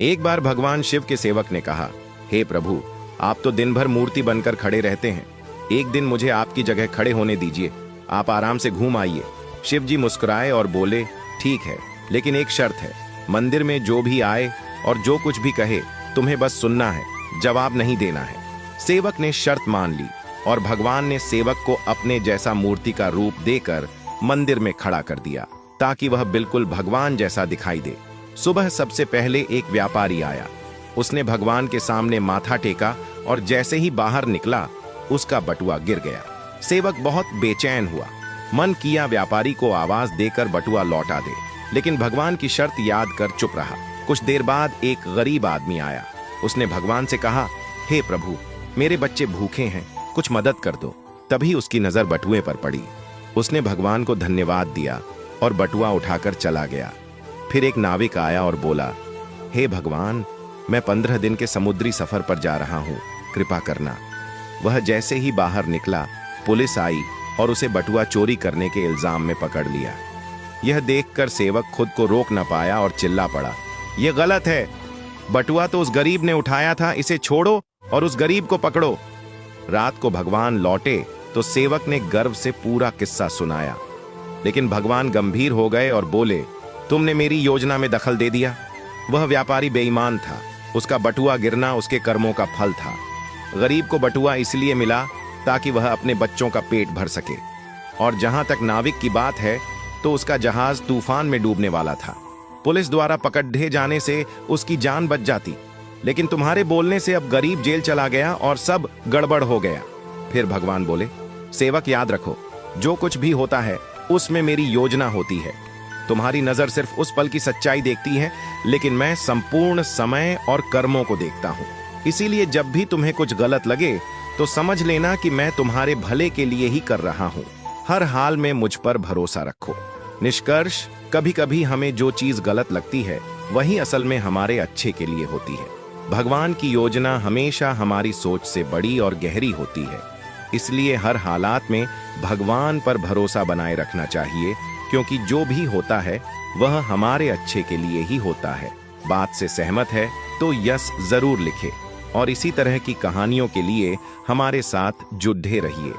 एक बार भगवान शिव के सेवक ने कहा, हे प्रभु, आप तो दिन भर मूर्ति बनकर खड़े रहते हैं। एक दिन मुझे आपकी जगह खड़े होने दीजिए, आप आराम से घूम आइए। शिव जी मुस्कुराए और बोले, ठीक है, लेकिन एक शर्त है। मंदिर में जो भी आए और जो कुछ भी कहे तुम्हें बस सुनना है, जवाब नहीं देना है। सेवक ने शर्त मान ली और भगवान ने सेवक को अपने जैसा मूर्ति का रूप देकर मंदिर में खड़ा कर दिया ताकि वह बिल्कुल भगवान जैसा दिखाई दे। सुबह सबसे पहले एक व्यापारी आया। उसने भगवान के सामने माथा टेका और जैसे ही बाहर निकला उसका बटुआ गिर गया। सेवक बहुत बेचैन हुआ। मन किया व्यापारी को आवाज देकर बटुआ लौटा दे, लेकिन भगवान की शर्त याद कर चुप रहा। कुछ देर बाद एक गरीब आदमी आया। उसने भगवान से कहा, हे प्रभु, मेरे बच्चे भूखे हैं, कुछ मदद कर दो। तभी उसकी नजर बटुए पर पड़ी। उसने भगवान को धन्यवाद दिया और बटुआ उठाकर चला गया। फिर एक नाविक आया और बोला, हे भगवान, मैं 15 दिन के समुद्री सफर पर जा रहा हूँ, कृपा करना। वह जैसे ही बाहर निकला, पुलिस आई और उसे बटुआ चोरी करने के इल्जाम में पकड़ लिया। यह देखकर सेवक खुद को रोक न पाया और चिल्ला पड़ा, यह गलत है। बटुआ तो उस गरीब ने उठाया था, इसे छोड़ो और उस गरीब को पकड़ो। रात को भगवान लौटे तो सेवक ने गर्व से पूरा किस्सा सुनाया, लेकिन भगवान गंभीर हो गए और बोले, तुमने मेरी योजना में दखल दे दिया। वह व्यापारी बेईमान था, उसका बटुआ गिरना उसके कर्मों का फल था। गरीब को बटुआ इसलिए मिला ताकि वह अपने बच्चों का पेट भर सके। और जहां तक नाविक की बात है तो उसका जहाज तूफान में डूबने वाला था। पुलिस द्वारा पकड़े जाने से उसकी जान बच जाती, लेकिन तुम्हारे बोलने से अब गरीब जेल चला गया और सब गड़बड़ हो गया। फिर भगवान बोले, सेवक याद रखो, जो कुछ भी होता है उसमें मेरी योजना होती है। तुम्हारी नजर सिर्फ उस पल की सच्चाई देखती है, लेकिन मैं संपूर्ण समय और कर्मों को देखता हूं। इसीलिए जब भी तुम्हें कुछ गलत लगे तो समझ लेना कि मैं तुम्हारे भले के लिए ही कर रहा हूं। हर हाल में मुझ पर भरोसा रखो। निष्कर्ष, कभी कभी हमें जो चीज गलत लगती है वही असल में हमारे अच्छे के लिए होती है। भगवान की योजना हमेशा हमारी सोच से बड़ी और गहरी होती है। इसलिए हर हालात में भगवान पर भरोसा बनाए रखना चाहिए, क्योंकि जो भी होता है वह हमारे अच्छे के लिए ही होता है। बात से सहमत है तो यस जरूर लिखे और इसी तरह की कहानियों के लिए हमारे साथ जुड़े रहिए।